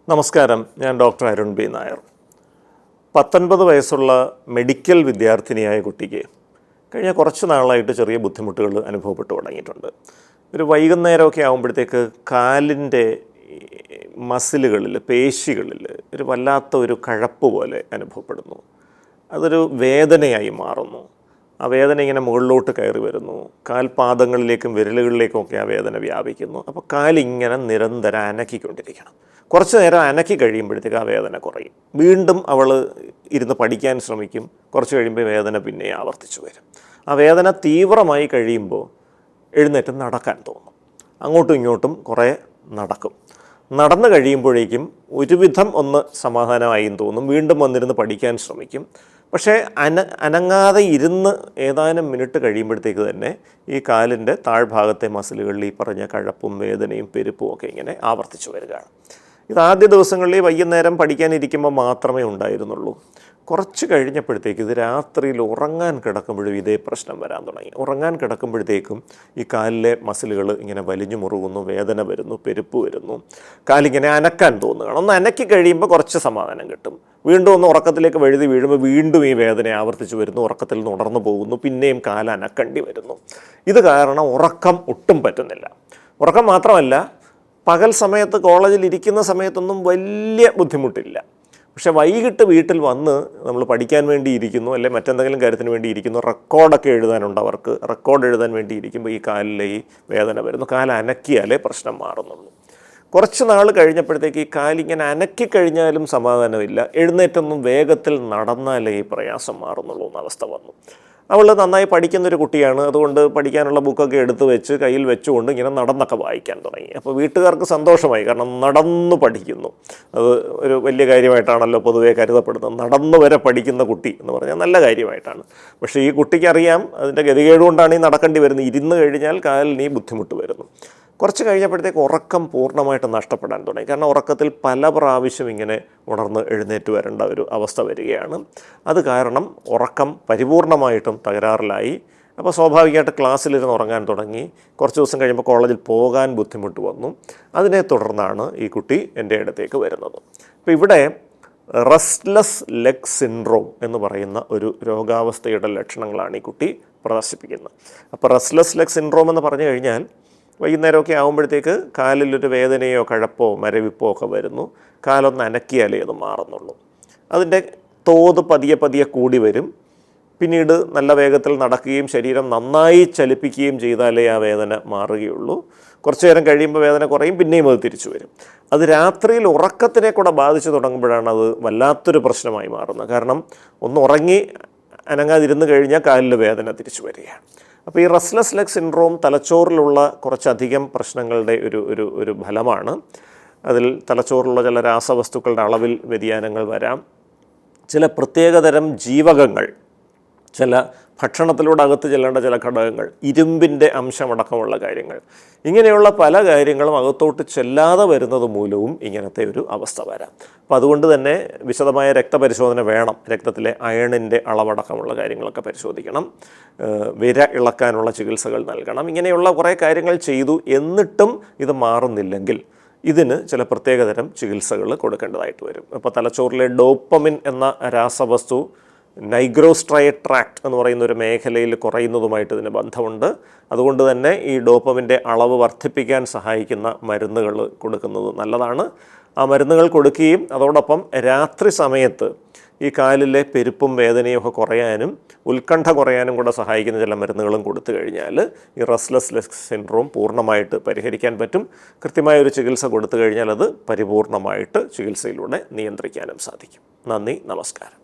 നമസ്കാരം, ഞാൻ doctor Arun B Nair. 19 വയസ്സുള്ള മെഡിക്കൽ വിദ്യാർത്ഥിനിയായ കുട്ടിക്ക് കഴിഞ്ഞ കുറച്ച് നാളായിട്ട് ചെറിയ ബുദ്ധിമുട്ടുകൾ അനുഭവപ്പെട്ടു തുടങ്ങിയിട്ടുണ്ട്. ഒരു വൈകുന്നേരമൊക്കെ ആകുമ്പോഴത്തേക്ക് കാലിൻ്റെ മസിലുകളിൽ, പേശികളിൽ ഒരു വല്ലാത്ത ഒരു കഴപ്പ് പോലെ അനുഭവപ്പെടുന്നു. അതൊരു വേദനയായി മാറുന്നു. ആ വേദന ഇങ്ങനെ മുകളിലോട്ട് കയറി വരുന്നു. കാൽപാദങ്ങളിലേക്കും വിരലുകളിലേക്കും ഒക്കെ ആ വേദന വ്യാപിക്കുന്നു. അപ്പോൾ കാലിങ്ങനെ നിരന്തരം അനക്കിക്കൊണ്ടിരിക്കണം. കുറച്ച് നേരം അനക്കി കഴിയുമ്പോഴത്തേക്ക് ആ വേദന കുറയും. വീണ്ടും അവൾ ഇരുന്ന് പഠിക്കാൻ ശ്രമിക്കും. കുറച്ച് കഴിയുമ്പോൾ വേദന പിന്നെ ആവർത്തിച്ചു വരും. ആ വേദന തീവ്രമായി കഴിയുമ്പോൾ എഴുന്നേറ്റ് നടക്കാൻ തോന്നും. അങ്ങോട്ടും ഇങ്ങോട്ടും കുറേ നടക്കും. നടന്നു കഴിയുമ്പോഴേക്കും ഒരുവിധം ഒന്ന് സമാധാനമായും തോന്നും. വീണ്ടും വന്നിരുന്ന് പഠിക്കാൻ ശ്രമിക്കും. പക്ഷേ അനങ്ങാതെ ഇരുന്ന് ഏതാനും മിനിറ്റ് കഴിയുമ്പോഴത്തേക്ക് തന്നെ ഈ കാലിൻ്റെ താഴ്ഭാഗത്തെ മസിലുകളിൽ ഈ പറഞ്ഞ കഴപ്പും വേദനയും പെരുപ്പും ഒക്കെ ഇങ്ങനെ ആവർത്തിച്ചു വരികയാണ്. ഇത് ആദ്യ ദിവസങ്ങളിൽ വൈകുന്നേരം പഠിക്കാനിരിക്കുമ്പോൾ മാത്രമേ ഉണ്ടായിരുന്നുള്ളൂ. കുറച്ച് കഴിഞ്ഞപ്പോഴത്തേക്ക് ഇത് രാത്രിയിൽ ഉറങ്ങാൻ കിടക്കുമ്പോഴും ഇതേ പ്രശ്നം വരാൻ തുടങ്ങി. ഉറങ്ങാൻ കിടക്കുമ്പോഴത്തേക്കും ഈ കാലിലെ മസിലുകൾ ഇങ്ങനെ വലിഞ്ഞു മുറുകുന്നു, വേദന വരുന്നു, പെരുപ്പ് വരുന്നു, കാലിങ്ങനെ അനക്കാൻ തോന്നുകയാണ്. ഒന്ന് അനക്കി കഴിയുമ്പോൾ കുറച്ച് സമാധാനം കിട്ടും. വീണ്ടും ഒന്ന് ഉറക്കത്തിലേക്ക് വഴുതി വീഴുമ്പോൾ വീണ്ടും ഈ വേദന ആവർത്തിച്ച് വരുന്നു. ഉറക്കത്തിൽ നിന്ന് ഉണർന്നു പോകുന്നു, പിന്നെയും കാല് അനക്കേണ്ടി വരുന്നു. ഇത് കാരണം ഉറക്കം ഒട്ടും പറ്റുന്നില്ല. ഉറക്കം മാത്രമല്ല, പകൽ സമയത്ത് കോളേജിൽ ഇരിക്കുന്ന സമയത്തൊന്നും വലിയ ബുദ്ധിമുട്ടില്ല. പക്ഷേ വൈകിട്ട് വീട്ടിൽ വന്ന് നമ്മൾ പഠിക്കാൻ വേണ്ടി ഇരിക്കുന്നു, അല്ലെങ്കിൽ മറ്റെന്തെങ്കിലും കാര്യത്തിന് വേണ്ടി ഇരിക്കുന്നു, റെക്കോർഡൊക്കെ എഴുതാനുണ്ട് അവർക്ക്. റെക്കോർഡ് എഴുതാൻ വേണ്ടി ഇരിക്കുമ്പോൾ ഈ കാലിലെ ഈ വേദന വരുന്നു. കാല് അനക്കിയാലേ പ്രശ്നം മാറുന്നുള്ളൂ. കുറച്ച് നാൾ കഴിഞ്ഞപ്പോഴത്തേക്ക് ഈ കാലിങ്ങനെ അനക്കി കഴിഞ്ഞാലും സമാധാനമില്ല. എഴുന്നേറ്റൊന്നും വേഗത്തിൽ നടന്നാലേ ഈ പ്രയാസം മാറുന്നുള്ളൂ എന്ന അവസ്ഥ വന്നു. അവൾ നന്നായി പഠിക്കുന്നൊരു കുട്ടിയാണ്. അതുകൊണ്ട് പഠിക്കാനുള്ള ബുക്കൊക്കെ എടുത്ത് വെച്ച് കയ്യിൽ വെച്ചുകൊണ്ട് ഇങ്ങനെ നടന്നൊക്കെ വായിക്കാൻ തുടങ്ങി. അപ്പോൾ വീട്ടുകാർക്ക് സന്തോഷമായി, കാരണം നടന്നു പഠിക്കുന്നു. അത് ഒരു വലിയ കാര്യമായിട്ടാണല്ലോ പൊതുവേ കരുതപ്പെടുന്നത്. നടന്നു വരെ പഠിക്കുന്ന കുട്ടി എന്ന് പറഞ്ഞാൽ നല്ല കാര്യമായിട്ടാണ്. പക്ഷേ ഈ കുട്ടിക്കറിയാം അതിൻ്റെ ഗതികേട് കൊണ്ടാണ് ഈ നടക്കേണ്ടി വരുന്നത്. ഇരുന്ന് കഴിഞ്ഞാൽ കാലിന് ഈ ബുദ്ധിമുട്ട് വരുന്നു. കുറച്ച് കഴിഞ്ഞപ്പോഴത്തേക്ക് ഉറക്കം പൂർണ്ണമായിട്ട് നഷ്ടപ്പെടാൻ തുടങ്ങി. കാരണം ഉറക്കത്തിൽ പല പ്രാവശ്യം ഇങ്ങനെ ഉണർന്ന് എഴുന്നേറ്റ് വരേണ്ട ഒരു അവസ്ഥ വരികയാണ്. അത് കാരണം ഉറക്കം പരിപൂർണമായിട്ടും തകരാറിലായി. അപ്പോൾ സ്വാഭാവികമായിട്ട് ക്ലാസ്സിലിരുന്ന് ഉറങ്ങാൻ തുടങ്ങി. കുറച്ച് ദിവസം കഴിയുമ്പോൾ കോളേജിൽ പോകാൻ ബുദ്ധിമുട്ട് വന്നു. അതിനെ തുടർന്നാണ് ഈ കുട്ടി എൻ്റെ അടുത്തേക്ക് വരുന്നത്. അപ്പോൾ ഇവിടെ റെസ്റ്റ്ലെസ് ലെഗ് സിൻഡ്രോം എന്ന് പറയുന്ന ഒരു രോഗാവസ്ഥയുടെ ലക്ഷണങ്ങളാണ് ഈ കുട്ടി പ്രദർശിപ്പിക്കുന്നത്. അപ്പോൾ റെസ്റ്റ്ലെസ് ലെഗ് സിൻഡ്രോം എന്ന് പറഞ്ഞു കഴിഞ്ഞാൽ വൈകുന്നേരമൊക്കെ ആകുമ്പോഴത്തേക്ക് കാലിലൊരു വേദനയോ കഴപ്പോ മരവിപ്പോ ഒക്കെ വരുന്നു. കാലൊന്ന് അനക്കിയാലേ അത് മാറുന്നുള്ളൂ. അതിൻ്റെ തോത് പതിയെ പതിയെ കൂടി വരും. പിന്നീട് നല്ല വേഗത്തിൽ നടക്കുകയും ശരീരം നന്നായി ചലിപ്പിക്കുകയും ചെയ്താലേ ആ വേദന മാറുകയുള്ളൂ. കുറച്ചു നേരം കഴിയുമ്പോൾ വേദന കുറയും, പിന്നെയും അത് തിരിച്ചു വരും. അത് രാത്രിയിൽ ഉറക്കത്തിനെ കൂടെ ബാധിച്ചു തുടങ്ങുമ്പോഴാണ് അത് വല്ലാത്തൊരു പ്രശ്നമായി മാറുന്നത്. കാരണം ഒന്ന് ഉറങ്ങി അനങ്ങാതിരുന്ന് കഴിഞ്ഞാൽ കാലിൽ വേദന തിരിച്ചു വരികയാണ്. അപ്പോൾ ഈ റെസ്റ്റ്ലെസ് ലെഗ് സിൻഡ്രോം തലച്ചോറിലുള്ള കുറച്ചധികം പ്രശ്നങ്ങളുടെ ഒരു ഫലമാണ്. അതിൽ തലച്ചോറിലുള്ള ചില രാസവസ്തുക്കളുടെ അളവിൽ വ്യതിയാനങ്ങൾ വരാം. ചില പ്രത്യേകതരം ജീവകങ്ങൾ, ചില ഭക്ഷണത്തിലൂടെ അകത്ത് ചെല്ലേണ്ട ചില ഘടകങ്ങൾ, ഇരുമ്പിൻ്റെ അംശമടക്കമുള്ള കാര്യങ്ങൾ, ഇങ്ങനെയുള്ള പല കാര്യങ്ങളും അകത്തോട്ട് ചെല്ലാതെ വരുന്നത് മൂലവും ഇങ്ങനത്തെ ഒരു അവസ്ഥ വരാം. അപ്പോൾ അതുകൊണ്ട് തന്നെ വിശദമായ രക്തപരിശോധന വേണം. രക്തത്തിലെ അയണിൻ്റെ അളവടക്കമുള്ള കാര്യങ്ങളൊക്കെ പരിശോധിക്കണം. വിര ഇളക്കാനുള്ള ചികിത്സകൾ നൽകണം. ഇങ്ങനെയുള്ള കുറേ കാര്യങ്ങൾ ചെയ്തു. എന്നിട്ടും ഇത് മാറുന്നില്ലെങ്കിൽ ഇതിന് ചില പ്രത്യേകതരം ചികിത്സകൾ കൊടുക്കേണ്ടതായിട്ട് വരും. അപ്പോൾ തലച്ചോറിലെ ഡോപ്പമിൻ എന്ന രാസവസ്തു നൈഗ്രോസ്ട്രയേറ്റ് ട്രാക്ട് എന്ന് പറയുന്ന ഒരു മേഖലയിൽ കുറയുന്നതുമായിട്ട് ഇതിന് ബന്ധമുണ്ട്. അതുകൊണ്ട് തന്നെ ഈ ഡോപ്പമിൻ്റെ അളവ് വർദ്ധിപ്പിക്കാൻ സഹായിക്കുന്ന മരുന്നുകൾ കൊടുക്കുന്നത് നല്ലതാണ്. ആ മരുന്നുകൾ കൊടുക്കുകയും അതോടൊപ്പം രാത്രി സമയത്ത് ഈ കാലിലെ പെരുപ്പും വേദനയും ഒക്കെ കുറയാനും ഉത്കണ്ഠ കുറയാനും കൂടെ സഹായിക്കുന്ന ചില മരുന്നുകളും കൊടുത്തു കഴിഞ്ഞാൽ ഈ റെസ്റ്റ്ലെസ് ലെഗ് സിൻഡ്രോം പൂർണ്ണമായിട്ട് പരിഹരിക്കാൻ പറ്റും. കൃത്യമായ ഒരു ചികിത്സ കൊടുത്തു കഴിഞ്ഞാൽ അത് പരിപൂർണമായിട്ട് ചികിത്സയിലൂടെ നിയന്ത്രിക്കാനും സാധിക്കും. നന്ദി, നമസ്കാരം.